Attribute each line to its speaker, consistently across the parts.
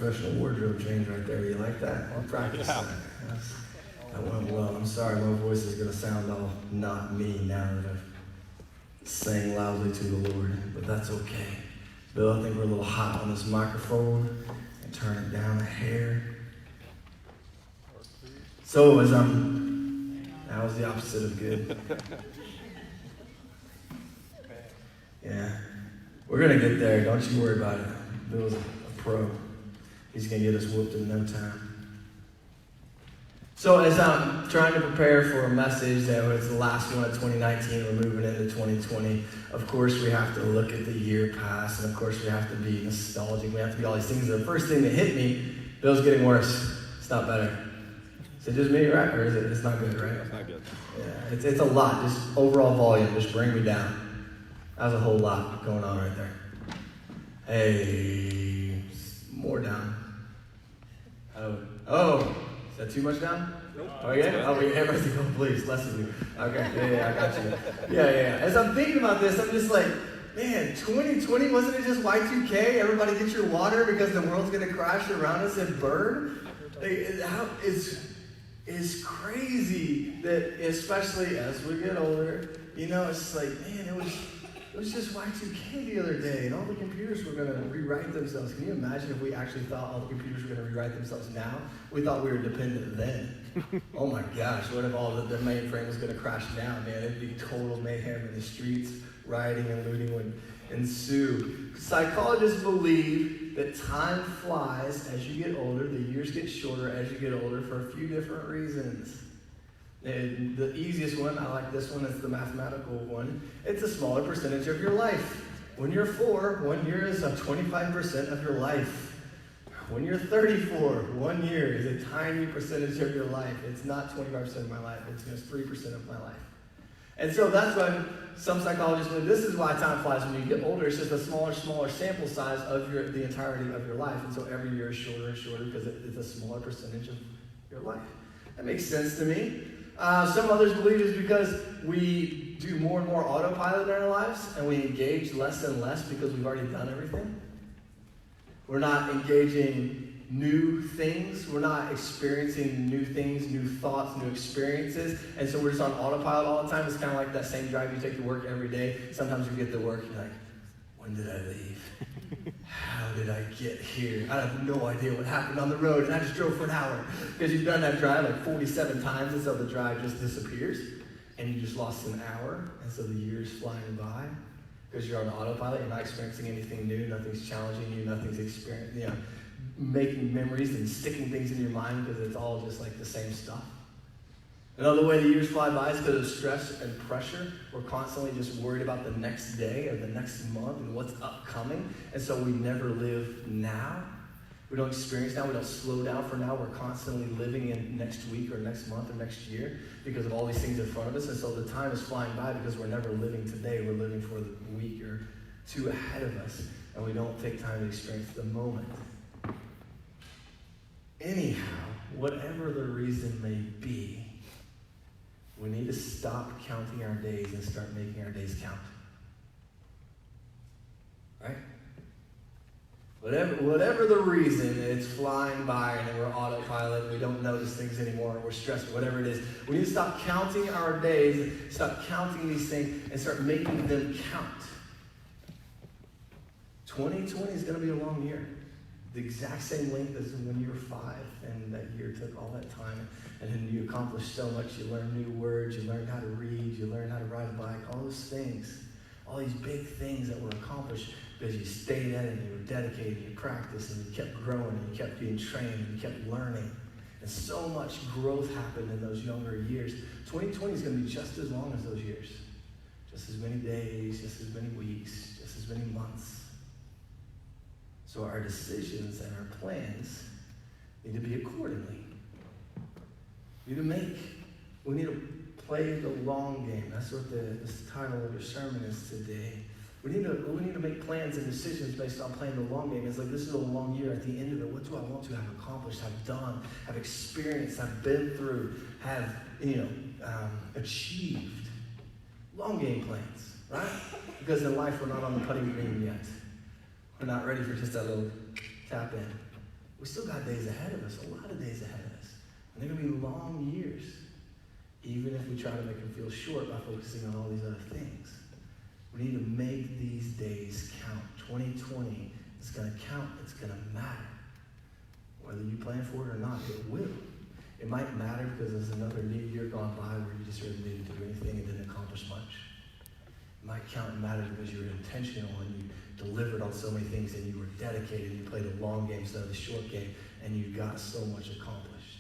Speaker 1: professional wardrobe change right there. You like that? I'll practice that. That went well. I'm sorry, my voice is going to sound all not me now that I've sang loudly to the Lord, but that's okay. Bill, I think we're a little hot on this microphone. And turn it down a hair. So as that was the opposite of good. Yeah. We're going to get there. Don't you worry about it. Bill's a pro. He's going to get us whooped in no time. So as I'm trying to prepare for a message that was the last one of 2019, we're moving into 2020, of course we have to look at the year past, and of course we have to be nostalgic. We have to be all these things. The first thing that hit me, Bill's getting worse. It's not better. Is it just me, right? Or is it? It's not good, right?
Speaker 2: It's not good.
Speaker 1: Yeah, it's a lot. Just overall volume. Just bring me down. That was a whole lot going on right there. Hey, more down. Oh, is that too much down?
Speaker 2: Nope.
Speaker 1: Oh, yeah? Oh, wait, everybody's going, please, less of you. Okay, yeah, I got you. Yeah. As I'm thinking about this, I'm just like, man, 2020, wasn't it just Y2K? Everybody get your water because the world's going to crash around us and burn? It's crazy that, especially as we get older, it's like, man, it was just Y2K the other day, and all the computers were going to rewrite themselves. Can you imagine if we actually thought all the computers were going to rewrite themselves now? We thought we were dependent then. Oh my gosh, what if all the mainframe was going to crash down, man? It'd be total mayhem in the streets. Rioting and looting would ensue. Psychologists believe that time flies as you get older. The years get shorter as you get older for a few different reasons. And the easiest one, I like this one, it's the mathematical one. It's a smaller percentage of your life. When you're 4, 1 year is 25% of your life. When you're 34, 1 year is a tiny percentage of your life. It's not 25% of my life, it's just 3% of my life. And so that's when some psychologists believe this is why time flies when you get older. It's just a smaller sample size of the entirety of your life. And so every year is shorter and shorter because it's a smaller percentage of your life. That makes sense to me. Some others believe it's because we do more and more autopilot in our lives and we engage less and less because we've already done everything. We're not engaging new things. We're not experiencing new things, new thoughts, new experiences. And so we're just on autopilot all the time. It's kind of like that same drive you take to work every day. Sometimes you get to work and you're like, when did I leave? How did I get here? I have no idea what happened on the road, and I just drove for an hour. Because you've done that drive like 47 times, and so the drive just disappears, and you just lost an hour, and so the year's flying by. Because you're on autopilot, you're not experiencing anything new, nothing's challenging you, nothing's making memories and sticking things in your mind because it's all just like the same stuff. Another way the years fly by is because of stress and pressure. We're constantly just worried about the next day or the next month and what's upcoming. And so we never live now. We don't experience now. We don't slow down for now. We're constantly living in next week or next month or next year because of all these things in front of us. And so the time is flying by because we're never living today. We're living for the week or two ahead of us. And we don't take time to experience the moment. Anyhow, whatever the reason may be, we need to stop counting our days and start making our days count. Right? Whatever the reason, it's flying by and we're autopilot, we don't notice things anymore, we're stressed, whatever it is. We need to stop counting our days, stop counting these things, and start making them count. 2020 is going to be a long year. The exact same length as when you were 5, and that year took all that time, and then you accomplished so much. You learned new words, you learned how to read, you learned how to ride a bike, all those things, all these big things that were accomplished because you stayed at it, and you were dedicated, and you practiced, and you kept growing, and you kept being trained, and you kept learning. And so much growth happened in those younger years. 2020 is going to be just as long as those years. Just as many days, just as many weeks, just as many months. So our decisions and our plans need to be accordingly. We need to play the long game. That's what this title of your sermon is today. We need to make plans and decisions based on playing the long game. It's like this is a long year. At the end of it, what do I want to have accomplished, have done, have experienced, have been through, have achieved? Long game plans, right? Because in life we're not on the putting green yet. We're not ready for just that little tap in. We still got days ahead of us, a lot of days ahead of us. And they're going to be long years, even if we try to make them feel short by focusing on all these other things. We need to make these days count. 2020 is going to count. It's going to matter. Whether you plan for it or not, it will. It might matter because there's another new year gone by where you just really didn't do anything and didn't accomplish much. It might count and matter because you were intentional and you delivered on so many things and you were dedicated and you played a long game instead of a short game and you got so much accomplished.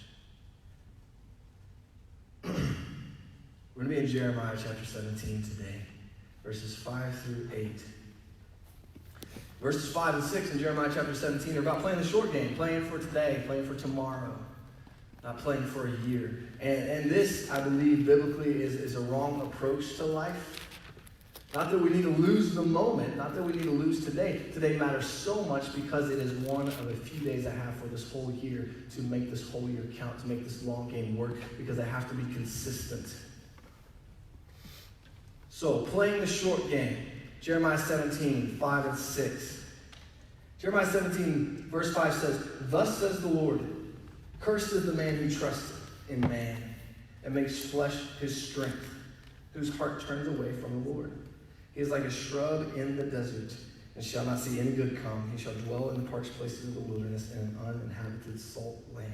Speaker 1: We're going to be in Jeremiah chapter 17 today, verses 5 through 8. Verses 5 and 6 in Jeremiah chapter 17 are about playing the short game, playing for today, playing for tomorrow, not playing for a year. And this, I believe, biblically is a wrong approach to life. Not that we need to lose the moment, not that we need to lose today. Today matters so much because it is one of a few days I have for this whole year to make this whole year count, to make this long game work, because I have to be consistent. So, playing the short game. Jeremiah 17, 5 and 6. Jeremiah 17, verse 5 says, "Thus says the Lord, cursed is the man who trusts in man and makes flesh his strength, whose heart turns away from the Lord. He is like a shrub in the desert and shall not see any good come. He shall dwell in the parched places of the wilderness in an uninhabited salt land."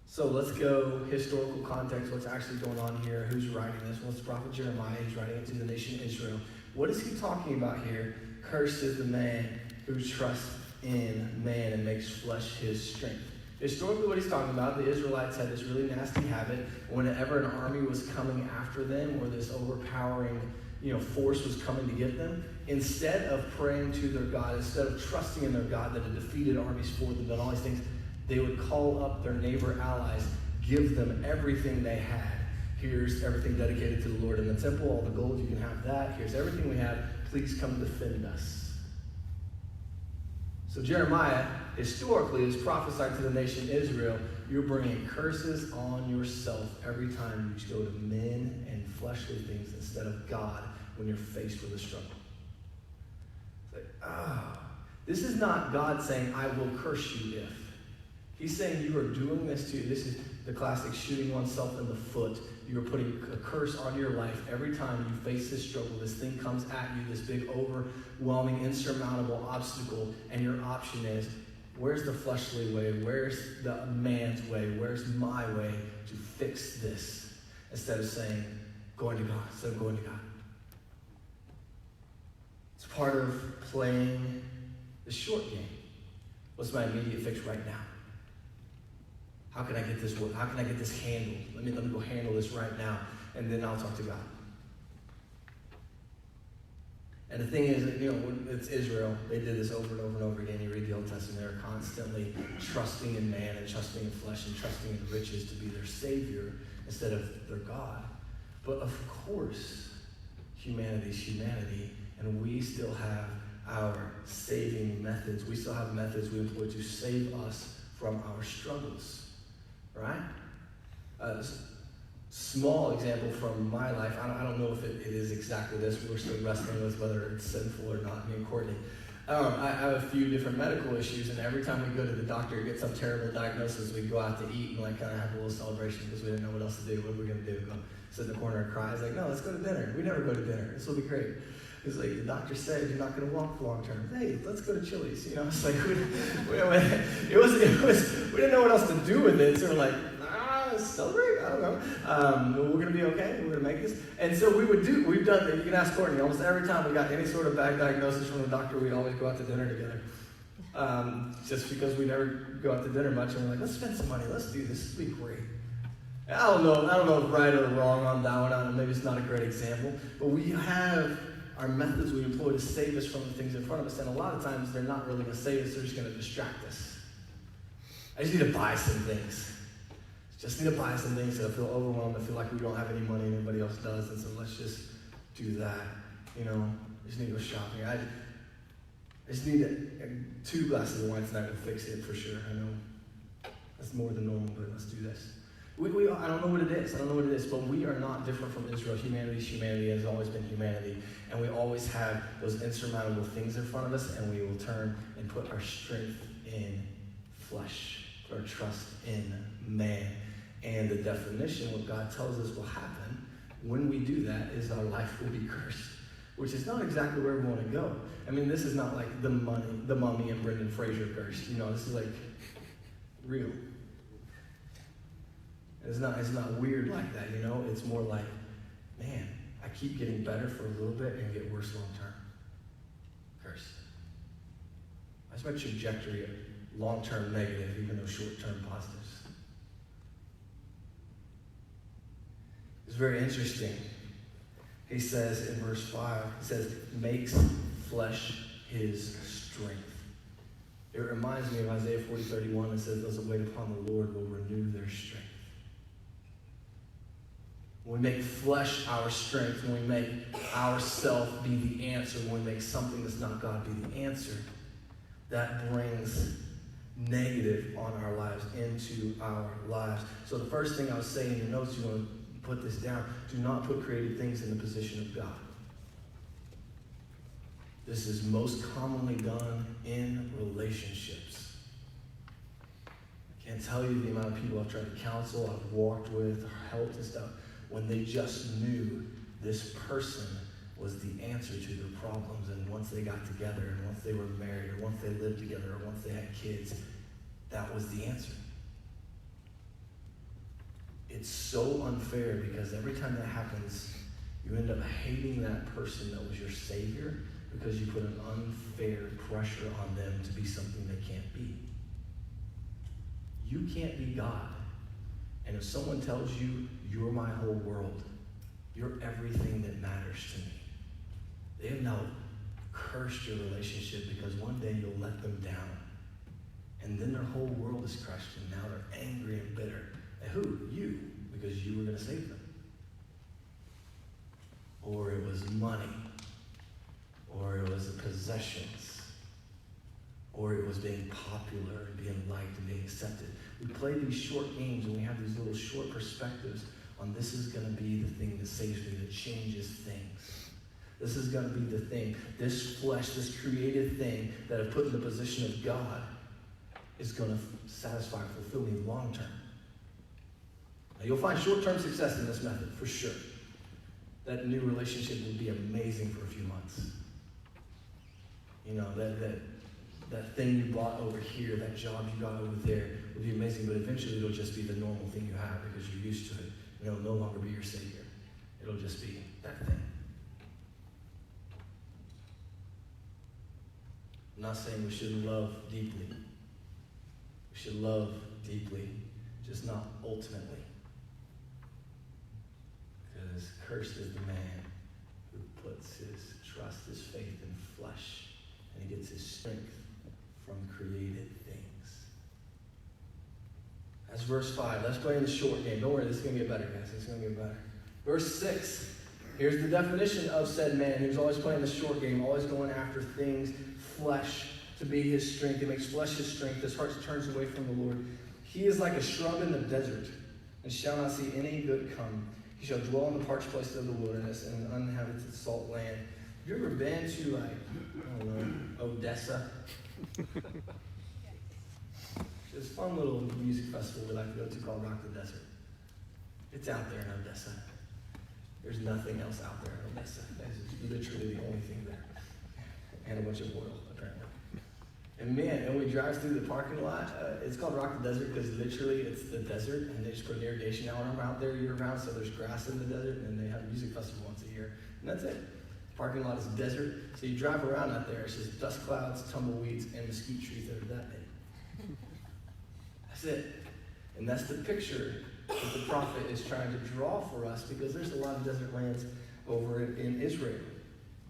Speaker 1: So let's go historical context, what's actually going on here, who's writing this. Well, it's the prophet Jeremiah. He's writing it to the nation of Israel. What is he talking about here? Cursed is the man who trusts in man and makes flesh his strength. Historically, what he's talking about, the Israelites had this really nasty habit. Whenever an army was coming after them, or this overpowering, force was coming to get them, instead of praying to their God, instead of trusting in their God that had defeated armies for them, done all these things, they would call up their neighbor allies, give them everything they had. Here's everything dedicated to the Lord in the temple, all the gold, you can have that. Here's everything we have. Please come defend us. So Jeremiah, historically, is prophesied to the nation Israel, you're bringing curses on yourself every time you go to men and fleshly things instead of God when you're faced with a struggle. It's like, this is not God saying, I will curse you if. He's saying you are doing this to you. This is the classic shooting oneself in the foot. You are putting a curse on your life every time you face this struggle. This thing comes at you, this big, overwhelming, insurmountable obstacle, and your option is, where's the fleshly way? Where's the man's way? Where's my way to fix this? Instead of saying, going to God, instead of going to God. It's part of playing the short game. What's my immediate fix right now? How can I get this work? How can I get this handled? Let me go handle this right now, and then I'll talk to God. And the thing is, it's Israel. They did this over and over and over again. You read the Old Testament, they're constantly trusting in man and trusting in flesh and trusting in riches to be their savior instead of their God. But of course, humanity's humanity, and we still have our saving methods. We still have methods we employ to save us from our struggles. Right? Small example from my life. I don't know if it is exactly this. We're still wrestling with whether it's sinful or not, me and Courtney. I have a few different medical issues, and every time we go to the doctor and get some terrible diagnosis, we go out to eat and kind of have a little celebration because we didn't know what else to do. What are we going to do? Go sit in the corner and cry? It's like, no, let's go to dinner. We never go to dinner. This will be great. It's like, the doctor said you're not going to walk long term. Hey, let's go to Chili's. It's like, we didn't know what else to do with it. So we're like, celebrate? I don't know. We're going to be okay. We're going to make this. And so we've done, you can ask Courtney, almost every time we got any sort of bad diagnosis from the doctor, we'd always go out to dinner together. Just because we never go out to dinner much, and we're like, let's spend some money. Let's do this. This will be great. I don't know if right or wrong on that one. Maybe it's not a great example. But we have our methods we employ to save us from the things in front of us, and a lot of times they're not really going to save us, they're just going to distract us. I just need to buy some things. Just need to buy some things so I feel overwhelmed, I feel like we don't have any money and everybody else does, and so let's just do that. I just need to go shopping. I just need 2 glasses of wine tonight to fix it for sure. I know that's more than normal, but let's do this. I don't know what it is, but we are not different from Israel. Humanity has always been humanity, and we always have those insurmountable things in front of us, and we will turn and put our strength in flesh, put our trust in man. And the definition, what God tells us will happen when we do that, is our life will be cursed, which is not exactly where we want to go. I mean, this is not like the Mummy and Brendan Fraser cursed. This is like real. It's not weird like that, It's more like, man, I keep getting better for a little bit and get worse long term. Cursed. That's my trajectory of long-term negative, even though short-term positives. It's very interesting. He says in verse 5, he says, makes flesh his strength. It reminds me of Isaiah 40:31. It says, those that wait upon the Lord will renew their strength. When we make flesh our strength, when we make ourself be the answer, when we make something that's not God be the answer, that brings negative on our lives, into our lives. So the first thing I was saying in your notes, you want to put this down. Do not put created things in the position of God. This is most commonly done in relationships. I can't tell you the amount of people I've tried to counsel, I've walked with, or helped and stuff, when they just knew this person was the answer to their problems, and once they got together, and once they were married, or once they lived together, or once they had kids, that was the answer. It's so unfair because every time that happens, you end up hating that person that was your savior because you put an unfair pressure on them to be something they can't be. You can't be God. And if someone tells you, you're my whole world, you're everything that matters to me, they have now cursed your relationship because one day you'll let them down. And then their whole world is crushed, and now they're angry and bitter. At who? You, because you were going to save them. Or it was money. Or it was the possessions. Or it was being popular and being liked and being accepted. We play these short games and we have these little short perspectives on this is going to be the thing that saves me, that changes things. This is going to be the thing. This flesh, this created thing that I've put in the position of God is going to satisfy and fulfill me long term. Now, you'll find short-term success in this method, for sure. That new relationship will be amazing for a few months. That thing you bought over here, that job you got over there will be amazing, but eventually it'll just be the normal thing you have because you're used to it. And it'll no longer be your savior. It'll just be that thing. I'm not saying we shouldn't love deeply. We should love deeply, just not ultimately. Because cursed is the man who puts his trust, his faith in flesh, and he gets his strength from created things. That's verse 5. Let's play in the short game. Don't worry, this is going to get better, guys. It's going to get better. Verse 6. Here's the definition of said man who's always playing the short game, always going after things, flesh, to be his strength. It makes flesh his strength. His heart turns away from the Lord. He is like a shrub in the desert and shall not see any good come. He shall dwell in the parched places of the wilderness and an uninhabited salt land. Have you ever been to, Odessa? There's a fun little music festival we like to go to called Rock the Desert. It's out there in Odessa. There's nothing else out there in Odessa. That's literally the only thing there. And a bunch of oil, apparently. And we drive through the parking lot. It's called Rock the Desert because literally it's the desert, and they just put an irrigation arm out there year-round, so there's grass in the desert, and they have a music festival once a year. And that's it. The parking lot is desert. So you drive around out there, it's just dust clouds, tumbleweeds, and mesquite trees that are that big. That's it. And that's the picture that the prophet is trying to draw for us, because there's a lot of desert lands over in Israel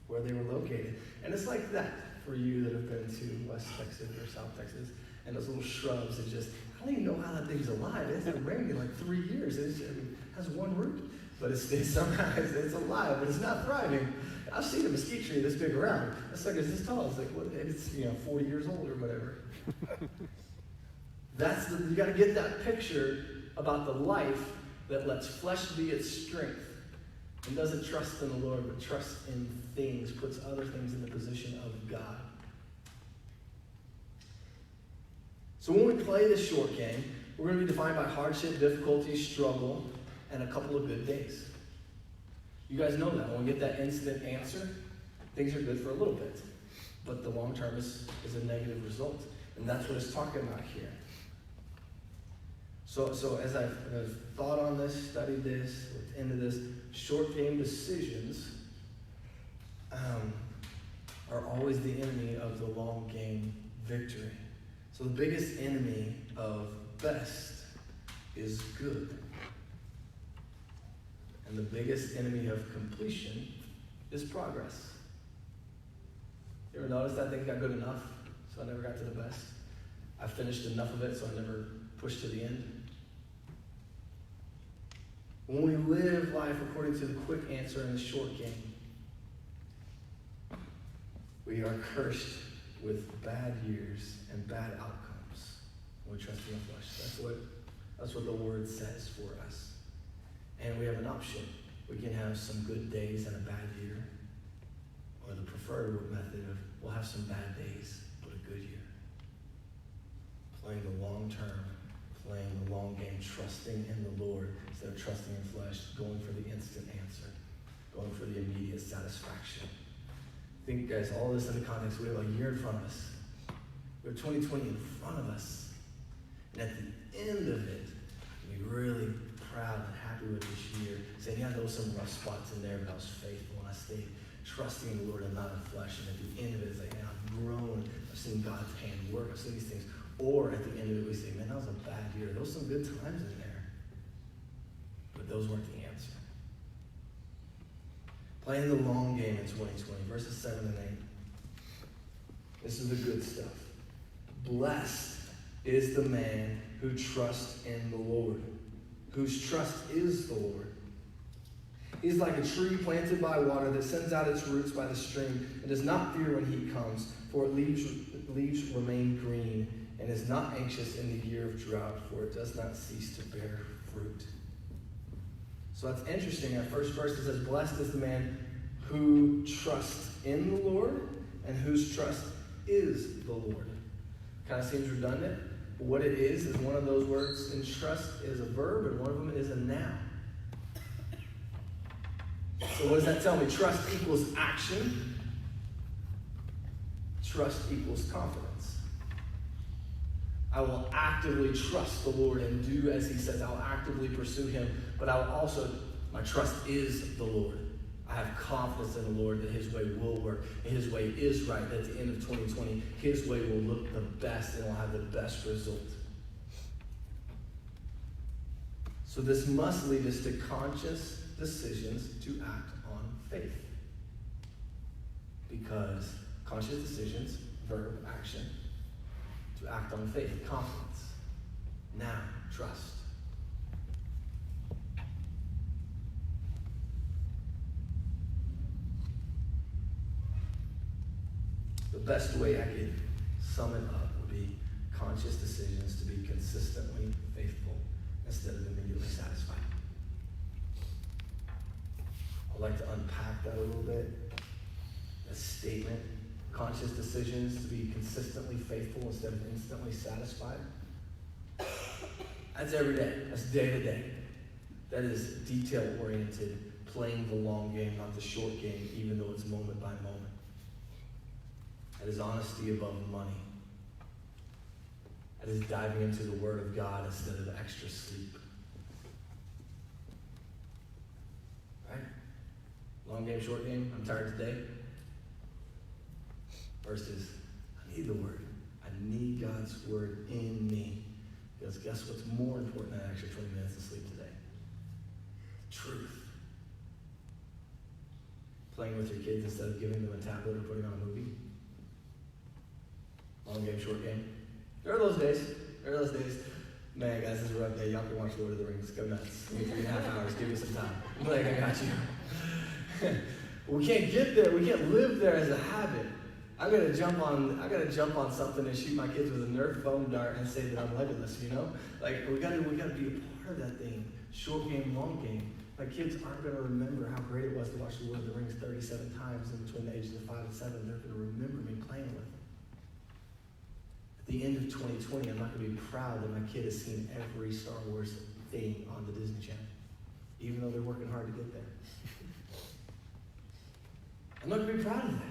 Speaker 1: where they were located. And it's like that for you that have been to West Texas or South Texas, and those little shrubs that just, I don't even know how that thing's alive. It hasn't rained in like 3 years. It has one root, but it's somehow it's alive, but it's not thriving. I've seen a mesquite tree this big around. It's like it's this tall. It's like, what? It's 40 years old or whatever. You got to get that picture about the life that lets flesh be its strength and doesn't trust in the Lord, but trusts in things, puts other things in the position of God. So when we play this short game, we're going to be defined by hardship, difficulty, struggle, and a couple of good days. You guys know that. When we get that instant answer, things are good for a little bit. But the long term is a negative result. And that's what it's talking about here. So as I've thought on this, studied this, looked into this, short game decisions are always the enemy of the long game victory. So the biggest enemy of best is good. And the biggest enemy of completion is progress. You ever notice that things got good enough, so I never got to the best? I finished enough of it, so I never pushed to the end. When we live life according to the quick answer in the short game, we are cursed with bad years and bad outcomes when we trust in the flesh. That's what the word says for us. And we have an option. We can have some good days and a bad year. Or the preferred method of we'll have some bad days, but a good year. Playing the long term, playing the long game, trusting in the Lord instead of trusting in flesh, going for the instant answer, going for the immediate satisfaction. Think, guys, all this in the context, we have a year in front of us. We have 2020 in front of us. And at the end of it, we're really proud and happy with this year, saying, yeah, there was some rough spots in there, but I was faithful and I stayed trusting in the Lord and not in flesh. And at the end of it, it's like, man, I've grown. I've seen God's hand work. I've seen these things. Or at the end of it, we say, man, that was a bad year. There was some good times in there. But those weren't the answer. Playing the long game in 2020, verses 7 and 8. This is the good stuff. Blessed is the man who trusts in the Lord, whose trust is the Lord. He's like a tree planted by water that sends out its roots by the stream and does not fear when heat comes, for its leaves remain green, and is not anxious in the year of drought, for it does not cease to bear fruit. So that's interesting. That first verse it says, blessed is the man who trusts in the Lord and whose trust is the Lord. Kind of seems redundant. But what it is one of those words in trust is a verb and one of them is a noun. So what does that tell me? Trust equals action. Trust equals confidence. I will actively trust the Lord and do as he says. I'll actively pursue him. But I will also, my trust is the Lord. I have confidence in the Lord that his way will work. And his way is right. That at the end of 2020, his way will look the best and will have the best result. So this must lead us to conscious decisions to act on faith. Because conscious decisions, verb, action, to act on faith, confidence. Now, trust. The best way I could sum it up would be conscious decisions to be consistently faithful instead of immediately satisfied. I'd like to unpack that a little bit. A statement, conscious decisions to be consistently faithful instead of instantly satisfied. That's every day. That's day to day. That is detail-oriented, playing the long game, not the short game, even though it's moment by moment. That is honesty above money. That is diving into the Word of God instead of extra sleep. Right? Long game, short game. I'm tired today. First is, I need the Word. I need God's Word in me. Because guess what's more important than an extra 20 minutes of sleep today? Truth. Playing with your kids instead of giving them a tablet or putting on a movie. Long game, short game. There are those days. Man, guys, this is a rough day. Y'all can watch Lord of the Rings. Go nuts. Give me 3.5 hours. Give me some time. I'm like, I got you. We can't get there. We can't live there as a habit. I gotta jump on something and shoot my kids with a Nerf foam dart and say that I'm Legolas, you know? Like, we gotta be a part of that thing. Short game, long game. My kids aren't gonna remember how great it was to watch The Lord of the Rings 37 times in between the ages of 5 and 7. They're gonna remember me playing with them. At the end of 2020, I'm not going to be proud that my kid has seen every Star Wars thing on the Disney Channel, even though they're working hard to get there. I'm not going to be proud of that.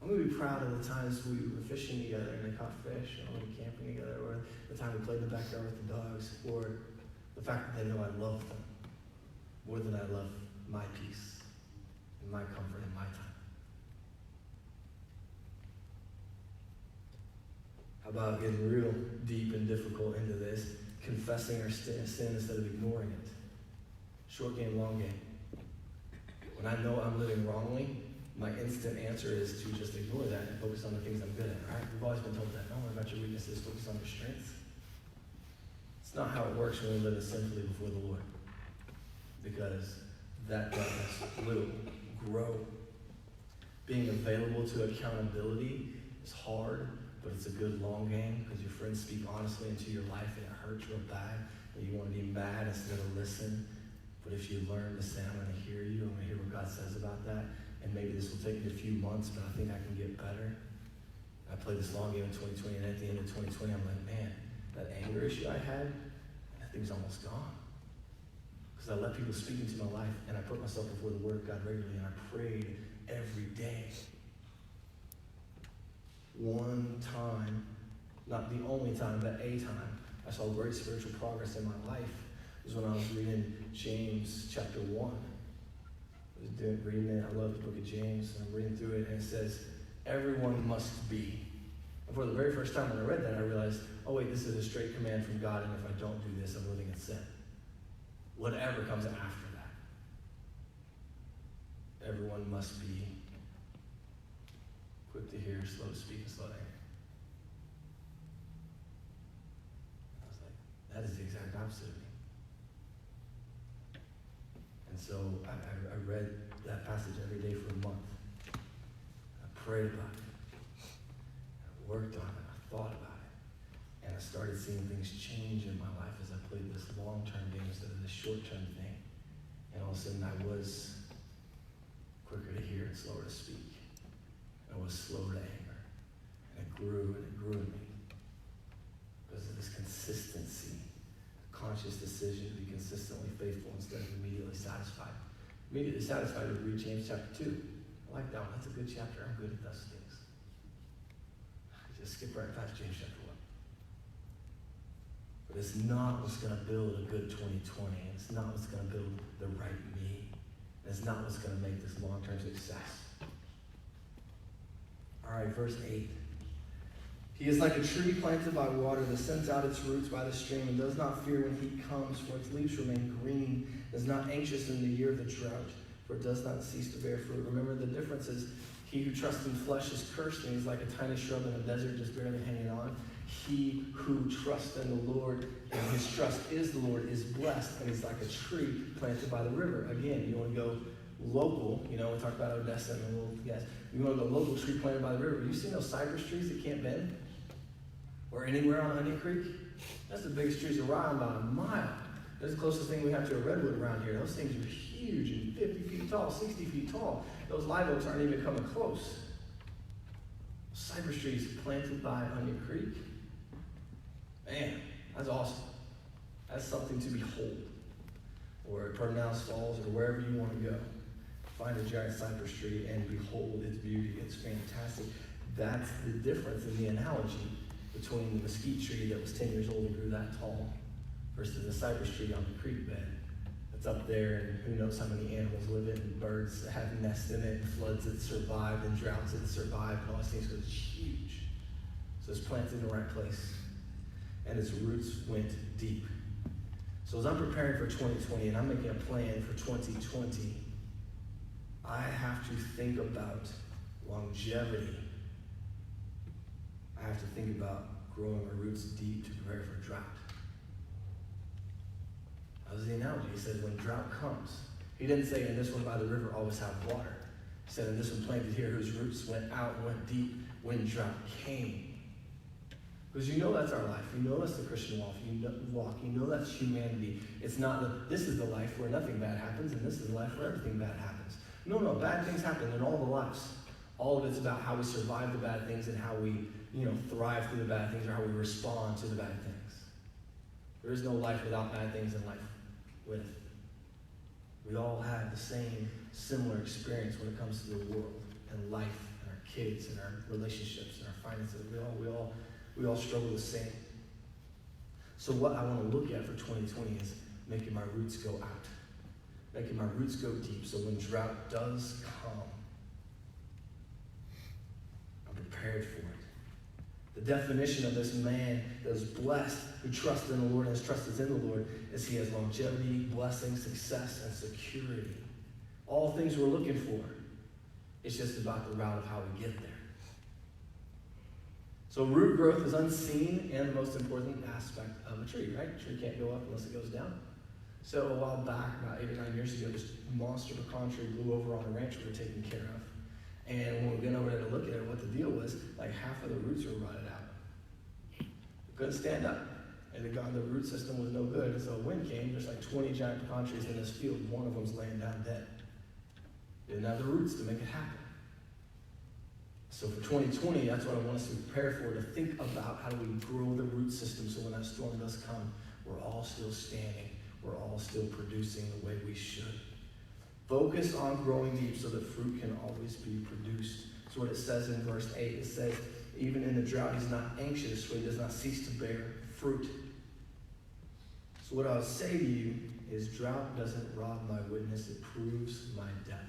Speaker 1: I'm going to be proud of the times we were fishing together and they caught fish, or we were camping together, or the time we played in the backyard with the dogs, or the fact that they know I love them more than I love my peace and my comfort and my time. How about getting real deep and difficult into this, confessing our sin instead of ignoring it? Short game, long game. When I know I'm living wrongly, my instant answer is to just ignore that and focus on the things I'm good at, right? We've always been told that. Don't worry about your weaknesses, focus on your strengths. It's not how it works when we live sinfully before the Lord. Because that darkness will grow. Being available to accountability is hard, but it's a good long game because your friends speak honestly into your life and it hurts real bad. And you want to be mad instead of listen. But if you learn to say, I'm going to hear you, I'm going to hear what God says about that, and maybe this will take me a few months, but I think I can get better. I played this long game in 2020, and at the end of 2020, I'm like, man, that anger issue I had, that thing's almost gone. Because I let people speak into my life, and I put myself before the Word of God regularly, and I prayed every day. One time, not the only time, but a time, I saw great spiritual progress in my life was when I was reading James chapter 1. I was reading it. I love the book of James. And I'm reading through it, and it says, everyone must be. And for the very first time when I read that, I realized, oh wait, this is a straight command from God, and if I don't do this, I'm living in sin. Whatever comes after that. Everyone must be quick to hear, slow to speak, and slow to anger. I was like, that is the exact opposite of me. And so I read that passage every day for a month. I prayed about it. I worked on it. I thought about it. And I started seeing things change in my life as I played this long-term game instead of this short-term thing. And all of a sudden I was quicker to hear and slower to speak. I was slow to anger. And it grew in me. Because of this consistency. Conscious decision to be consistently faithful instead of immediately satisfied. Immediately satisfied would read James chapter 2. I like that one. That's a good chapter. I'm good at those things. Just skip right past James chapter 1. But it's not what's going to build a good 2020. It's not what's going to build the right me. It's not what's going to make this long-term success. All right, verse 8. He is like a tree planted by water that sends out its roots by the stream and does not fear when heat comes, for its leaves remain green, is not anxious in the year of the drought, for it does not cease to bear fruit. Remember, the difference is he who trusts in flesh is cursed, and he's like a tiny shrub in a desert just barely hanging on. He who trusts in the Lord, and his trust is the Lord, is blessed, and he's like a tree planted by the river. Again, you want to go local, we talked about Odessa and the little guys. You want to go local, tree planted by the river. You seen those cypress trees that can't bend? Or anywhere on Onion Creek? That's the biggest trees around, about a mile. That's the closest thing we have to a redwood around here. Those things are huge and 50 feet tall, 60 feet tall. Those live oaks aren't even coming close. Cypress trees planted by Onion Creek. Man, that's awesome. That's something to behold. Or at Pedernales Falls, or wherever you want to go. Find a giant cypress tree and behold its beauty. It's fantastic. That's the difference in the analogy between the mesquite tree that was 10 years old and grew that tall versus the cypress tree on the creek bed that's up there, and who knows how many animals live in it, and birds that have nests in it, and floods that survived, and droughts that survived, and all these things, because it's huge. So it's planted in the right place, and its roots went deep. So as I'm preparing for 2020, and I'm making a plan for 2020, I have to think about longevity. I have to think about growing my roots deep to prepare for drought. That was the analogy. He said when drought comes, he didn't say in this one by the river always have water. He said in this one planted here whose roots went out and went deep when drought came. Because that's our life. That's the Christian walk. That's humanity. It's not that this is the life where nothing bad happens and this is the life where everything bad happens. No, bad things happen in all the lives. All of it's about how we survive the bad things and how we, thrive through the bad things or how we respond to the bad things. There is no life without bad things and life with. We all have the same similar experience when it comes to the world and life and our kids and our relationships and our finances. We all struggle the same. So what I want to look at for 2020 is making my roots go out. Making my roots go deep so when drought does come, I'm prepared for it. The definition of this man that was blessed, who trusted in the Lord and his trust is in the Lord, is he has longevity, blessing, success, and security. All things we're looking for. It's just about the route of how we get there. So root growth is unseen and the most important aspect of a tree, right? A tree can't go up unless it goes down. So a while back, about 8 or 9 years ago, this monster pecan tree blew over on a ranch we were taking care of. And when we went over there to look at it, what the deal was, like half of the roots were rotted out. It couldn't stand up. And the root system was no good. And so a wind came, there's like 20 giant pecan trees in this field. One of them's laying down dead. Didn't have the roots to make it happen. So for 2020, that's what I want us to prepare for, to think about how do we grow the root system so when that storm does come, we're all still standing. We're all still producing the way we should. Focus on growing deep so that fruit can always be produced. That's what it says in verse 8. It says, even in the drought, he's not anxious, so he does not cease to bear fruit. So what I'll say to you is drought doesn't rob my witness, it proves my depth.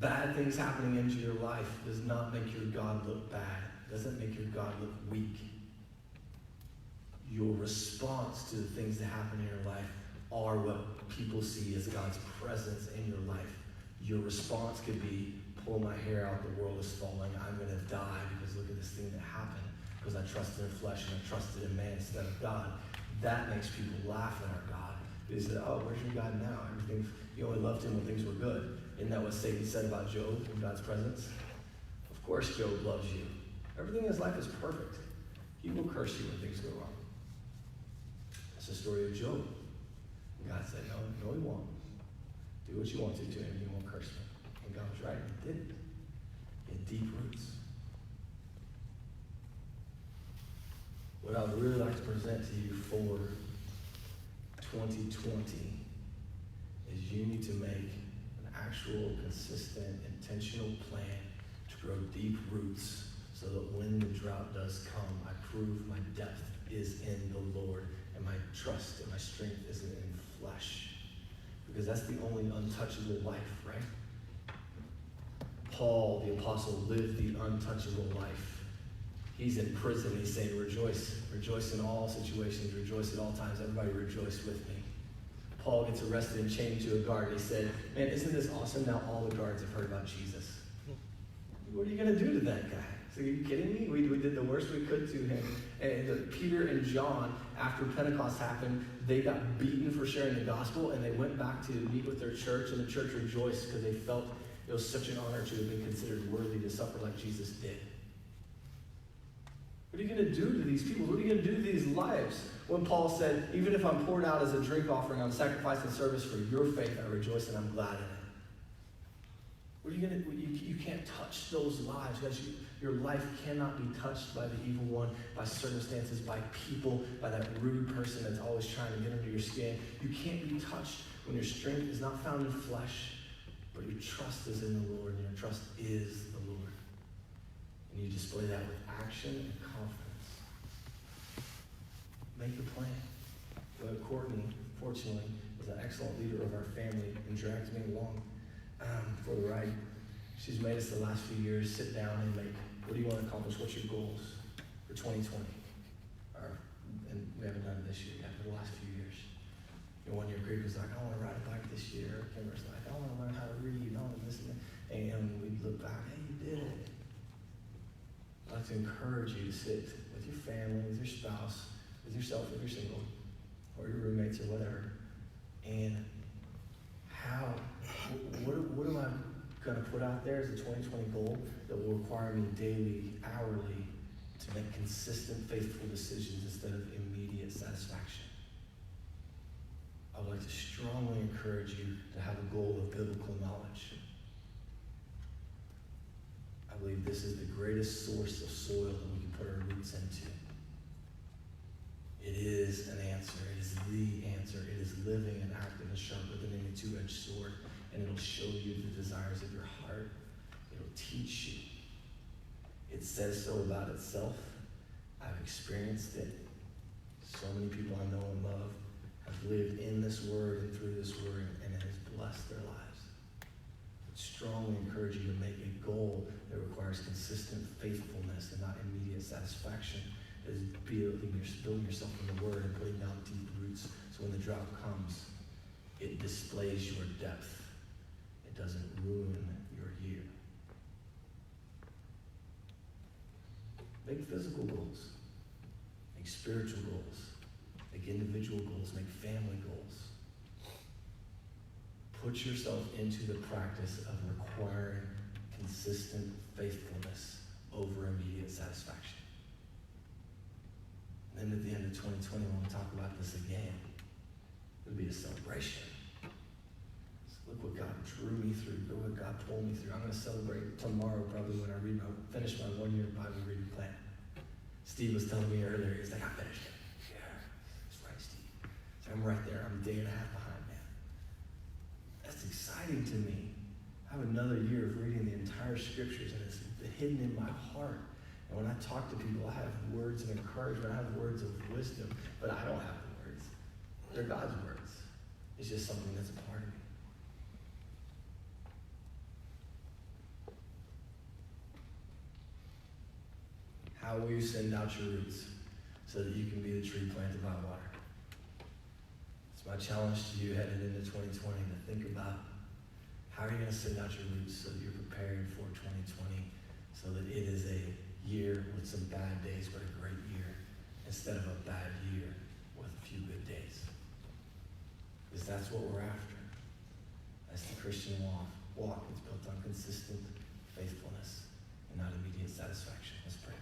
Speaker 1: Bad things happening into your life does not make your God look bad. Doesn't make your God look weak. Your response to the things that happen in your life are what people see as God's presence in your life. Your response could be, pull my hair out, the world is falling, I'm going to die because look at this thing that happened because I trusted in flesh and I trusted in man instead of God. That makes people laugh at our God. They say, oh, where's your God now? Everything, you only loved him when things were good. Isn't that what Satan said about Job in God's presence? Of course Job loves you. Everything in his life is perfect. He will curse you when things go wrong. That's the story of Job. And God said, no, he won't. Do what you want to him, he won't curse me. And God was right, he didn't. He had deep roots. What I would really like to present to you for 2020 is you need to make an actual, consistent, intentional plan to grow deep roots so that when the drought does come, I prove my depth is in the Lord and my trust and my strength isn't in flesh. Because that's the only untouchable life, right? Paul, the apostle, lived the untouchable life. He's in prison. He's saying, rejoice. Rejoice in all situations. Rejoice at all times. Everybody rejoice with me. Paul gets arrested and chained to a guard. He said, man, isn't this awesome? Now all the guards have heard about Jesus. What are you going to do to that guy? So are you kidding me? We did the worst we could to him. And Peter and John, after Pentecost happened, they got beaten for sharing the gospel, and they went back to meet with their church, and the church rejoiced because they felt it was such an honor to have been considered worthy to suffer like Jesus did. What are you going to do to these people? What are you going to do to these lives? When Paul said, even if I'm poured out as a drink offering, I'm sacrificing service for your faith, I rejoice and I'm glad in it. What are you going to do? You can't touch those lives, guys. Your life cannot be touched by the evil one, by circumstances, by people, by that rude person that's always trying to get under your skin. You can't be touched when your strength is not found in flesh, but your trust is in the Lord, and your trust is the Lord. And you display that with action and confidence. Make the plan. Courtney, fortunately, is an excellent leader of our family and drags me along for the ride. She's made us the last few years sit down and make, what do you want to accomplish? What's your goals for 2020? And we haven't done it this year yet, for the last few years. And 1 year, Greg was like, I want to ride a bike this year. Kimber's like, I want to learn how to read. I want to this and that. And we look back, hey, you did it. I'd like to encourage you to sit with your family, with your spouse, with yourself if you're single, or your roommates or whatever. And what am I going to put out there as a 2020 goal that will require me daily, hourly, to make consistent, faithful decisions instead of immediate satisfaction? I would like to strongly encourage encourage you to have a goal of biblical knowledge. I believe this is the greatest source of soil that we can put our roots into. It is an answer. It is the answer. It is living and active and sharper than any two-edged sword. And it'll show you the desires of your heart. It'll teach you. It says so about itself. I've experienced it. So many people I know and love have lived in this word and through this word, and it has blessed their lives. I strongly encourage you to make a goal that requires consistent faithfulness and not immediate satisfaction. It is building yourself in the word and putting down deep roots so when the drought comes, it displays your depth. It doesn't ruin your year. Make physical goals. Make spiritual goals. Make individual goals. Make family goals. Put yourself into the practice of requiring consistent faithfulness over immediate satisfaction. And then at the end of 2020, when we talk about this again, it'll be a celebration. Look what God drew me through. Look what God pulled me through. I'm going to celebrate tomorrow probably when I finish my one-year Bible reading plan. Steve was telling me earlier, he's like, I finished it. Yeah, that's right, Steve. So I'm right there. I'm a day and a half behind, man. That's exciting to me. I have another year of reading the entire scriptures, and it's hidden in my heart. And when I talk to people, I have words of encouragement. I have words of wisdom, but I don't have the words. They're God's words. It's just something that's a part of me. How will you send out your roots so that you can be the tree planted by water? It's my challenge to you headed into 2020 to think about how are you going to send out your roots so that you're prepared for 2020 so that it is a year with some bad days but a great year instead of a bad year with a few good days. Because that's what we're after. That's the Christian walk. It's built on consistent faithfulness and not immediate satisfaction. Let's pray.